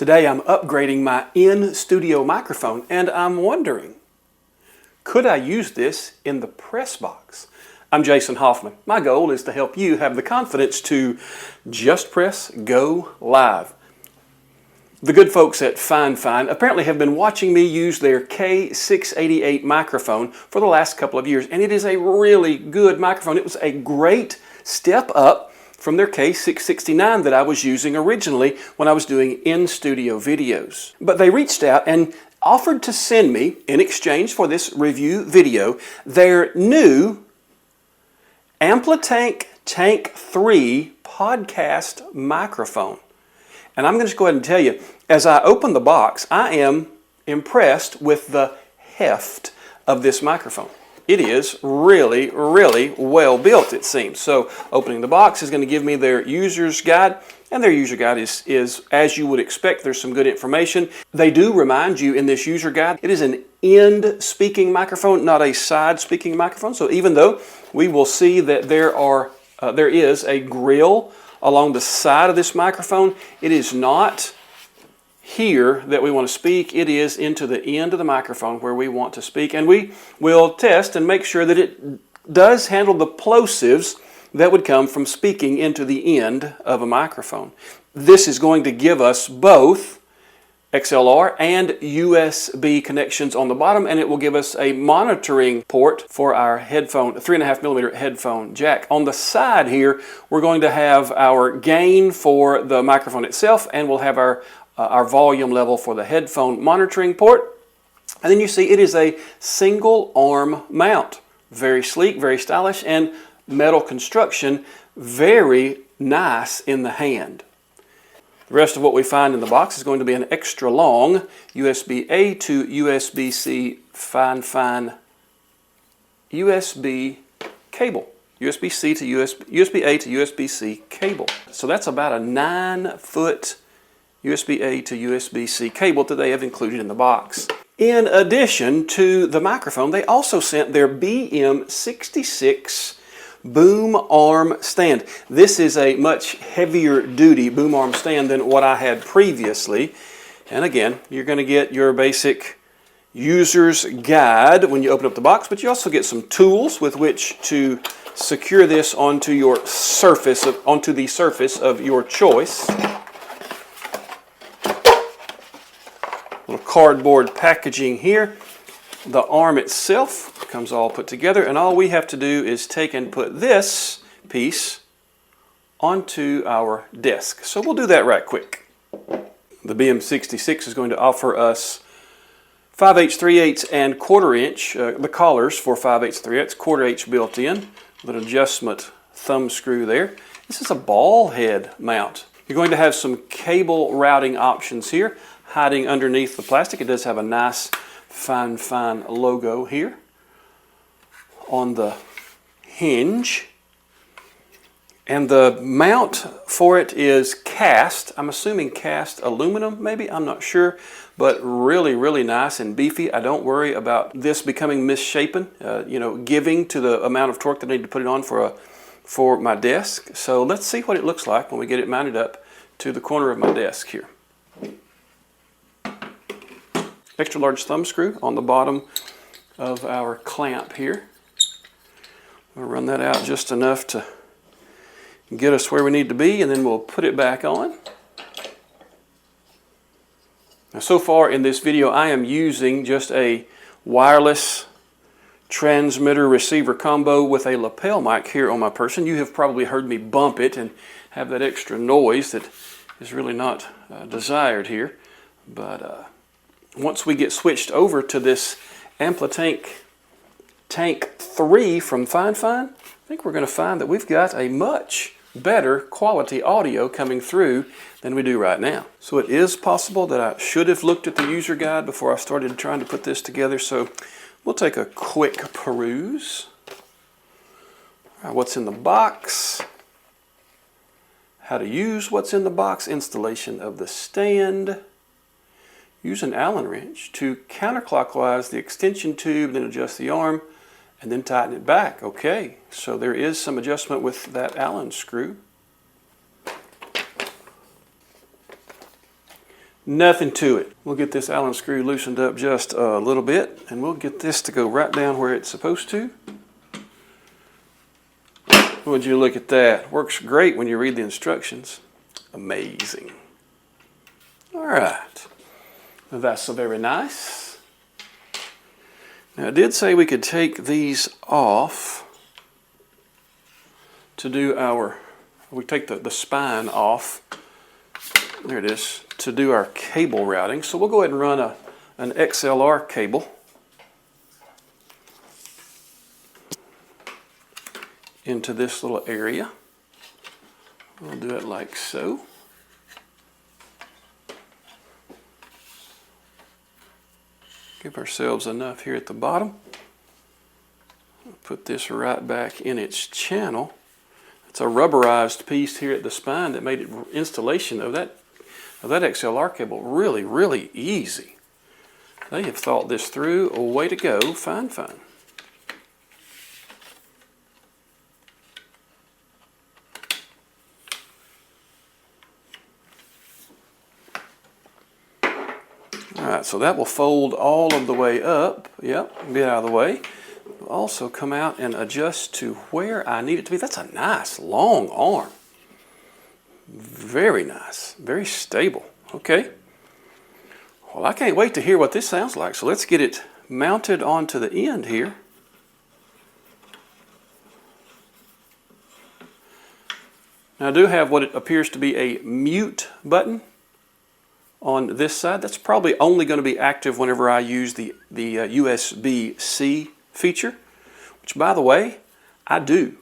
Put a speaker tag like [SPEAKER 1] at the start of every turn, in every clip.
[SPEAKER 1] Today I'm upgrading my in-studio microphone and I'm wondering, could I use this in the press box? I'm Jason Hoffman. My goal is to help you have the confidence to just press go live. The good folks at FIFINE apparently have been watching me use their K688 microphone for the last couple of years, and it is a really good microphone. It was a great step up from their K669 that I was using originally when I was doing in-studio videos. But they reached out and offered to send me, in exchange for this review video, their new Tank3 podcast microphone. And I'm going to just go ahead and tell you, as I open the box, I am impressed with the heft of this microphone. It is really, really well built, it seems. So opening the box is going to give me their user's guide, and their user guide is as you would expect. There's some good information. They do remind you in this user guide, it is an end speaking microphone, not a side speaking microphone. So even though we will see that there is a grill along the side of this microphone, it is not here that we want to speak. It is into the end of the microphone where we want to speak, and we will test and make sure that it does handle the plosives that would come from speaking into the end of a microphone. This is going to give us both XLR and USB connections on the bottom, and it will give us a monitoring port for our headphone, 3.5mm headphone jack. On the side here, we're going to have our gain for the microphone itself, and we'll have our volume level for the headphone monitoring port. And then you see it is a single arm mount. Very sleek, very stylish, and metal construction, very nice in the hand. The rest of what we find in the box is going to be an extra long USB-A to USB-C FIFINE USB cable. USB-C to USB-A to USB-C cable. So that's about a 9-foot USB-A to USB-C cable that they have included in the box. In addition to the microphone, they also sent their BM66 boom arm stand. This is a much heavier duty boom arm stand than what I had previously. And again, you're going to get your basic user's guide when you open up the box, but you also get some tools with which to secure this onto the surface of your choice. Little cardboard packaging here. The arm itself comes all put together, and all we have to do is take and put this piece onto our desk. So we'll do that right quick. The BM66 is going to offer us 5/8, 3/8, and 1/4 inch. The collars for 5/8, 3/8, 1/4 inch built in with an adjustment thumb screw there. This is a ball head mount. You're going to have some cable routing options here hiding underneath the plastic. It does have a nice FIFINE logo here on the hinge, and the mount for it is cast. I'm assuming cast aluminum, maybe, I'm not sure, but really, really nice and beefy. I don't worry about this becoming misshapen, giving to the amount of torque that I need to put it on for my desk. So let's see what it looks like when we get it mounted up to the corner of my desk here. Extra large thumb screw on the bottom of our clamp here. We'll run that out just enough to get us where we need to be, and then we'll put it back on. Now, so far in this video, I am using just a wireless transmitter receiver combo with a lapel mic here on my person. You have probably heard me bump it and have that extra noise that is really not desired here. But once we get switched over to this Tank3 from FIFINE, I think we're going to find that we've got a much better quality audio coming through than we do right now. So it is possible that I should have looked at the user guide before I started trying to put this together. So we'll take a quick peruse. All right, what's in the box? How to use what's in the box. Installation of the stand. Use an Allen wrench to counterclockwise the extension tube, then adjust the arm, and then tighten it back. Okay, so there is some adjustment with that Allen screw. Nothing to it. We'll get this Allen screw loosened up just a little bit, and we'll get this to go right down where it's supposed to. Would you look at that? Works great when you read the instructions. Amazing. All right. That's so very nice. Now, I did say we could take these off to do our, we take the spine off. There it is, to do our cable routing. So we'll go ahead and run an XLR cable into this little area. We'll do it like so. Give ourselves enough here at the bottom. Put this right back in its channel. It's a rubberized piece here at the spine that made it installation of that XLR cable really, really easy. They have thought this through. A way to go. Fine, fine. All right, so that will fold all of the way up. Yep, get out of the way. It'll also come out and adjust to where I need it to be. That's a nice long arm. Very nice, very stable. Okay. Well, I can't wait to hear what this sounds like. So let's get it mounted onto the end here. Now I do have what it appears to be a mute button on this side. That's probably only going to be active whenever I use the USB-C feature, which, by the way, I do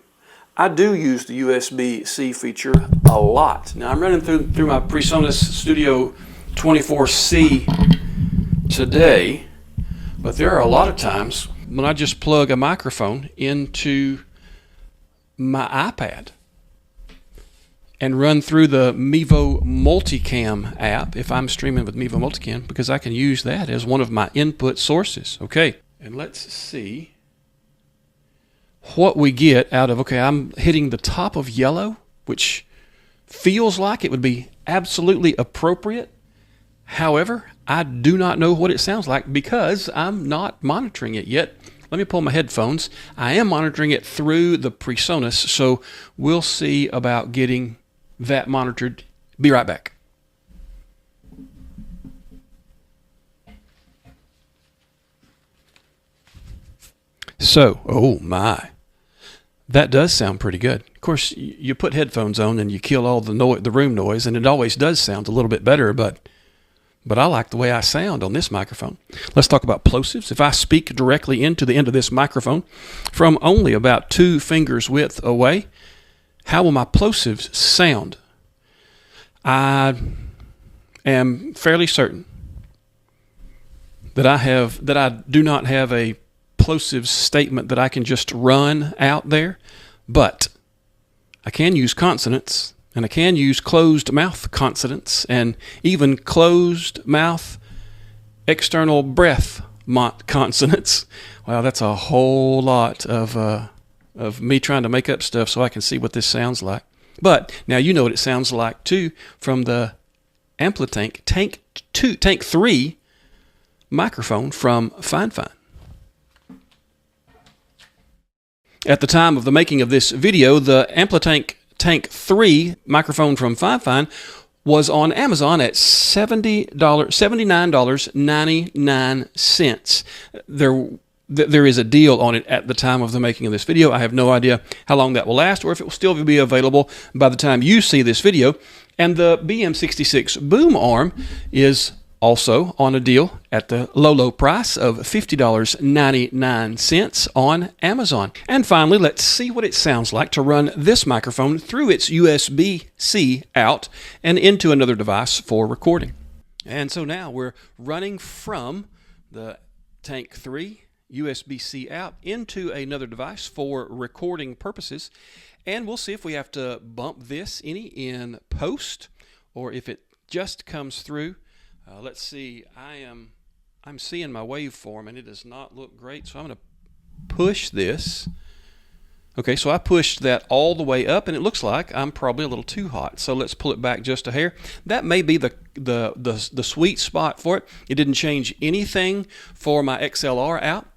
[SPEAKER 1] use the USB-C feature a lot. Now I'm running through my PreSonus Studio 24C today, but there are a lot of times when I just plug a microphone into my iPad and run through the Mevo Multicam app if I'm streaming with Mevo Multicam, because I can use that as one of my input sources. Okay, and let's see what we get out of, okay, I'm hitting the top of yellow, which feels like it would be absolutely appropriate. However, I do not know what it sounds like because I'm not monitoring it yet. Let me pull my headphones. I am monitoring it through the PreSonus, so we'll see about getting that monitored. Be right back. So, oh my, that does sound pretty good. Of course, you put headphones on and you kill all the room noise, and it always does sound a little bit better, but I like the way I sound on this microphone. Let's talk about plosives. If I speak directly into the end of this microphone from only about 2 fingers width away, how will my plosives sound? I am fairly certain that I do not have a plosive statement that I can just run out there, but I can use consonants, and I can use closed mouth consonants, and even closed mouth external breath consonants. Wow, that's a whole lot of me trying to make up stuff so I can see what this sounds like. But now you know what it sounds like too from the Amplitank Tank3 microphone from FIFINE. At the time of the making of this video, the Amplitank Tank3 microphone from FIFINE was on Amazon at $79.99. There is a deal on it at the time of the making of this video. I have no idea how long that will last or if it will still be available by the time you see this video. And the BM66 boom arm is also on a deal at the low price of $50.99 on Amazon. And finally, let's see what it sounds like to run this microphone through its USB-C out and into another device for recording. And so now we're running from the Tank3 USB-C out into another device for recording purposes, and we'll see if we have to bump this any in post or if it just comes through. Let's see, I'm seeing my waveform and it does not look great, so I'm going to push this. Okay, so I pushed that all the way up, and it looks like I'm probably a little too hot. So let's pull it back just a hair. That may be the sweet spot for it. It didn't change anything for my XLR out.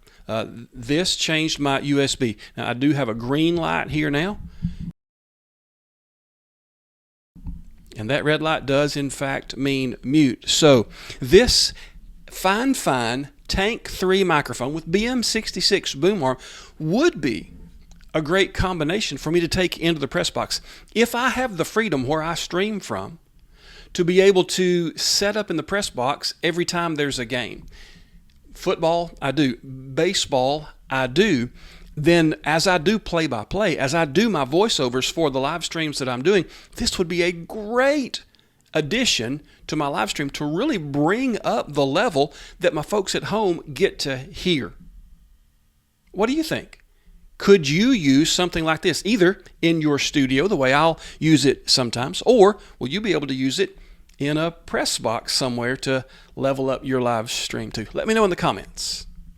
[SPEAKER 1] This changed my USB. Now I do have a green light here now, and that red light does in fact mean mute. So this FIFINE Tank 3 microphone with BM66 boom arm would be a great combination for me to take into the press box. If I have the freedom where I stream from to be able to set up in the press box every time there's a game. Football, I do. Baseball, I do. Then as I do play-by-play, as I do my voiceovers for the live streams that I'm doing, this would be a great addition to my live stream to really bring up the level that my folks at home get to hear. What do you think? Could you use something like this either in your studio, the way I'll use it sometimes, or will you be able to use it in a press box somewhere to level up your live stream too? Let me know in the comments.